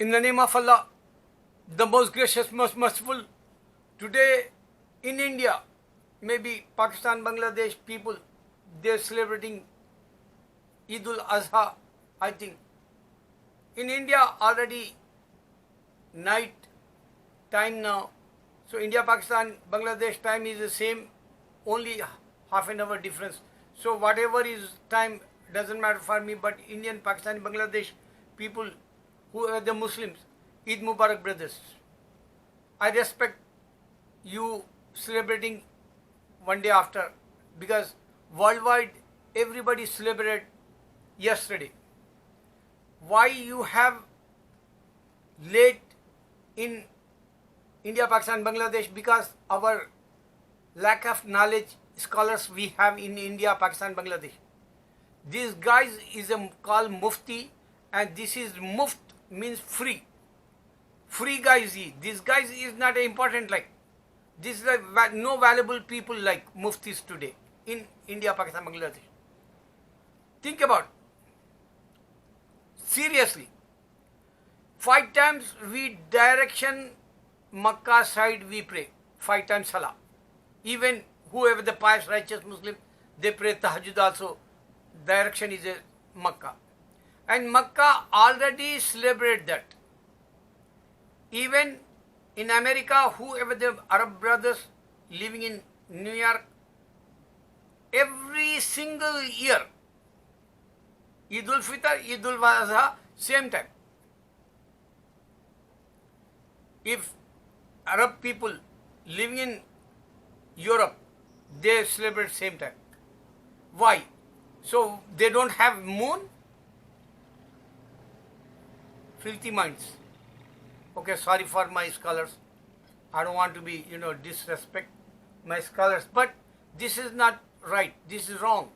In the name of Allah, the most gracious, most merciful, today in India, maybe Pakistan, Bangladesh people, they're celebrating Eid al-Azha, I think. In India, already night time now. So India, Pakistan, Bangladesh time is the same, only half an hour difference. So whatever is time doesn't matter for me, but Indian, Pakistani, Bangladesh people who are the Muslims, Eid Mubarak brothers. I respect you celebrating one day after, because worldwide everybody celebrated yesterday. Why you have late in India, Pakistan, Bangladesh? Because our lack of knowledge, scholars we have in India, Pakistan, Bangladesh. These guys is called Mufti, and this is Muft means free. Free guys. This guys is not important like. This is no valuable people like Muftis today in India, Pakistan, Bangladesh. Think about. Seriously. 5 times we direction Makkah side we pray. 5 times Salah. Even whoever the pious righteous Muslim, they pray Tahajjud also. Direction is Makkah. And Makkah already celebrate that. Even in America, whoever the Arab brothers living in New York, every single year, Eid al-Fitr, Eid al-Adha, same time. If Arab people living in Europe, they celebrate same time. Why? So they don't have moon? Filthy minds. Okay, sorry for my scholars. I don't want to be, disrespect my scholars. But this is not right. This is wrong.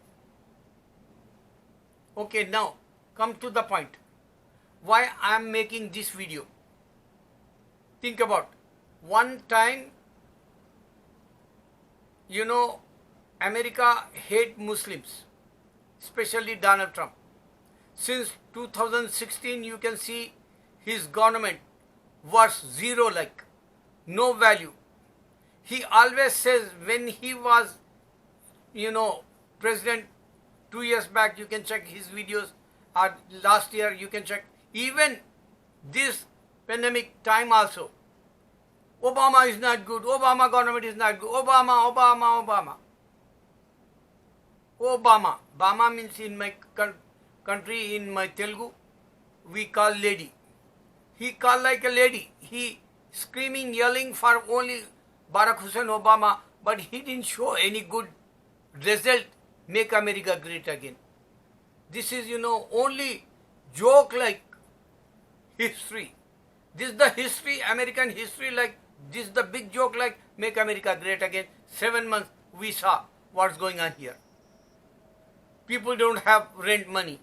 Okay, now come to the point. Why I am making this video? Think about. One time, America hate Muslims, especially Donald Trump. Since 2016, you can see his government was zero, like no value. He always says when he was, president 2 years back, you can check his videos, or last year you can check, even this pandemic time also, Obama is not good, Obama government is not good, Obama. Obama means in my country, in my Telugu, we call lady. He called like a lady. He screaming, yelling for only Barack Hussein Obama, but he didn't show any good result, make America great again. This is, only joke like history. This is the history, American history, like this is the big joke like make America great again. 7 months we saw what's going on here. People don't have rent money.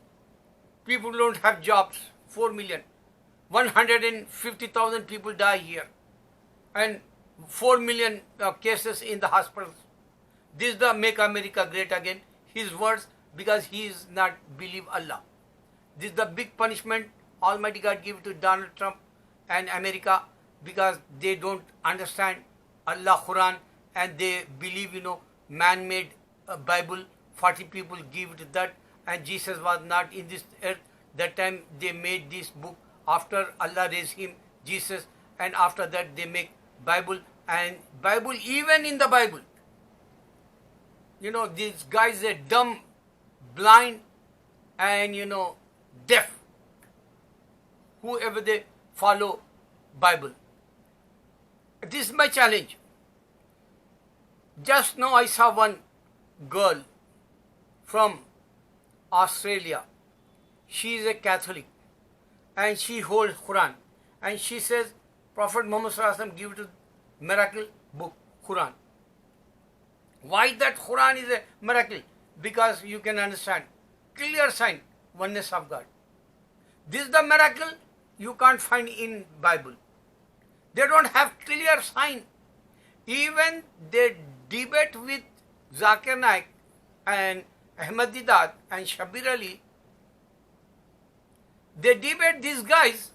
People don't have jobs. 4 million. 150,000 people die here. And 4 million cases in the hospitals. This is the make America great again. His words, because he is not believe Allah. This is the big punishment Almighty God give to Donald Trump and America, because they don't understand Allah Quran, and they believe, man-made Bible. 40 people give it that, and Jesus was not in this earth. That time they made this book. After Allah raised him, Jesus, and after that they make Bible, and Bible, even in the Bible, these guys are dumb, blind, and deaf, whoever they follow Bible. This is my challenge. Just now I saw one girl from Australia. She is a Catholic, and she holds Quran, and she says Prophet Muhammad Sallallahu Alaihi Wasallam give to miracle book Quran. Why that Quran is a miracle? Because you can understand clear sign oneness of God. This is the miracle you can't find in Bible. They don't have clear sign. Even they debate with Zakir Naik and Ahmad Didat and Shabir Ali. They debate these guys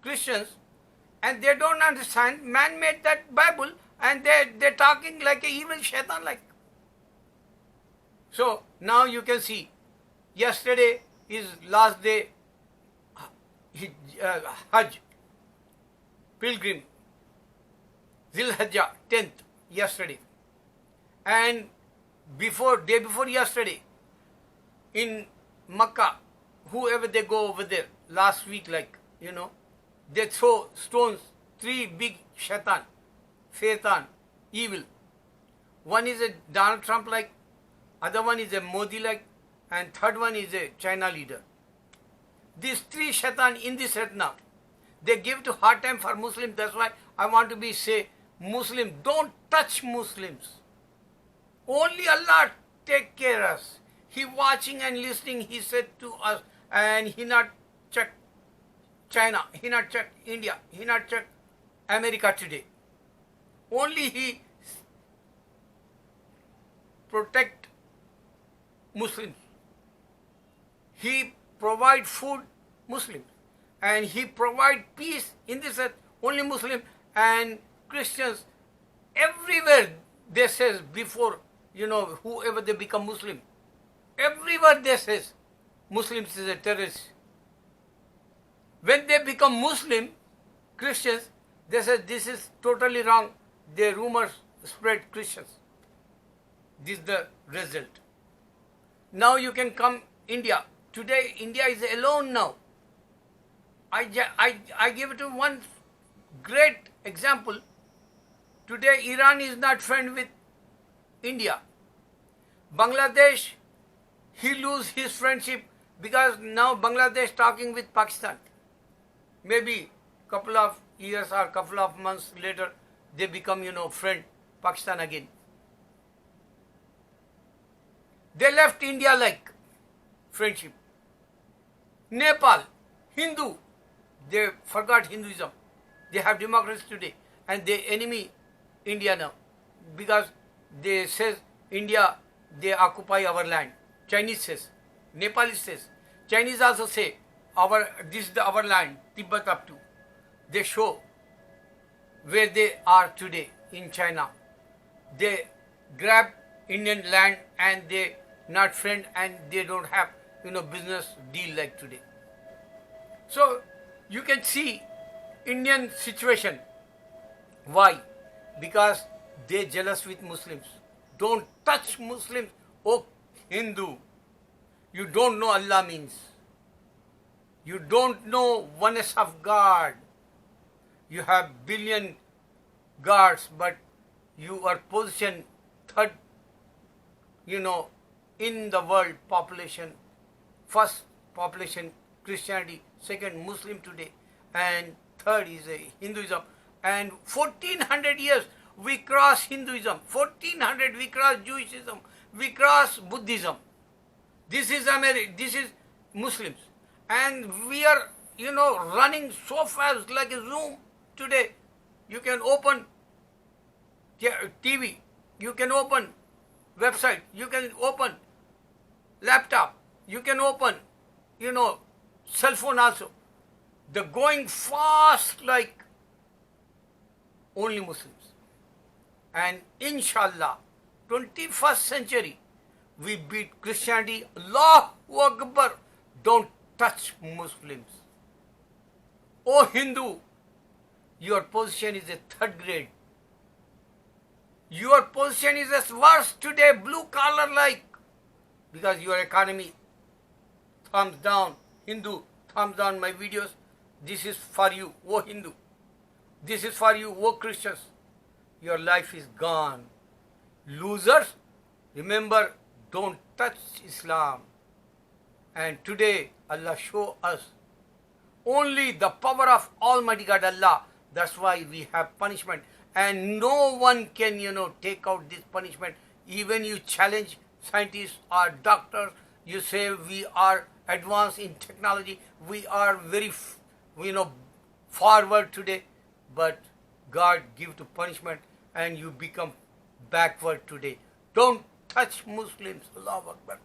Christians, and they don't understand. Man made that Bible, and they're talking like a evil shaitan like. So now you can see, yesterday is last day, Hajj, pilgrim, Zilhajjah, 10th, yesterday. And day before yesterday, in Makkah, whoever they go over there, last week, like, they throw stones, 3 big shaitan, evil. One is a Donald Trump like, other one is a Modi like, and third one is a China leader. These 3 shaitan in this earth now, they give to hard time for Muslims. That's why I want to say, Muslim, don't touch Muslims. Only Allah take care of us. He watching and listening, he said to us, and he not check China, he not check India, he not check America today. Only he protect Muslims. He provide food, Muslims. And he provide peace in this earth, only Muslim and Christians. Everywhere they says before, whoever they become Muslim, everywhere they says Muslims is a terrorist. When they become Muslim, Christians, they say this is totally wrong. The rumors spread Christians. This is the result. Now you can come India. Today India is alone now. I give it one great example. Today Iran is not friend with India. Bangladesh, he lose his friendship because now Bangladesh talking with Pakistan. Maybe couple of years or couple of months later, they become, friend Pakistan again. They left India like friendship. Nepal, Hindu, they forgot Hinduism. They have democracy today, and they enemy India now because they says India, they occupy our land. Chinese says, Nepalese says, Chinese also say this is our land, Tibet up to. They show where they are today in China. They grab Indian land and they not friend and they don't have business deal like today. So you can see Indian situation. Why? Because they jealous with Muslims. Don't touch Muslims. Oh Hindu, you don't know Allah means. You don't know oneness of God. You have billion gods, but you are positioned third, in the world population. First population Christianity, second Muslim today, and third is a Hinduism. And 1400 years we cross Hinduism, 1400 we cross Jewishism, we cross Buddhism. This is this is Muslims. And we are, running so fast like a zoom today. You can open TV, you can open website, you can open laptop, you can open, cell phone also. They're going fast like only Muslims. And inshallah, 21st century, we beat Christianity. Allahu Akbar. Don't touch Muslims. Oh Hindu, your position is a third grade. Your position is as worse today, blue collar like, because your economy, thumbs down. Hindu, thumbs down my videos. This is for you, oh Hindu. This is for you, oh Christians. Your life is gone. Losers, remember, don't touch Islam. And today, Allah show us only the power of Almighty God Allah. That's why we have punishment. And no one can, take out this punishment. Even you challenge scientists or doctors, you say we are advanced in technology, we are very, forward today. But God give to punishment and you become backward today. Don't touch Muslims. Allahu Akbar.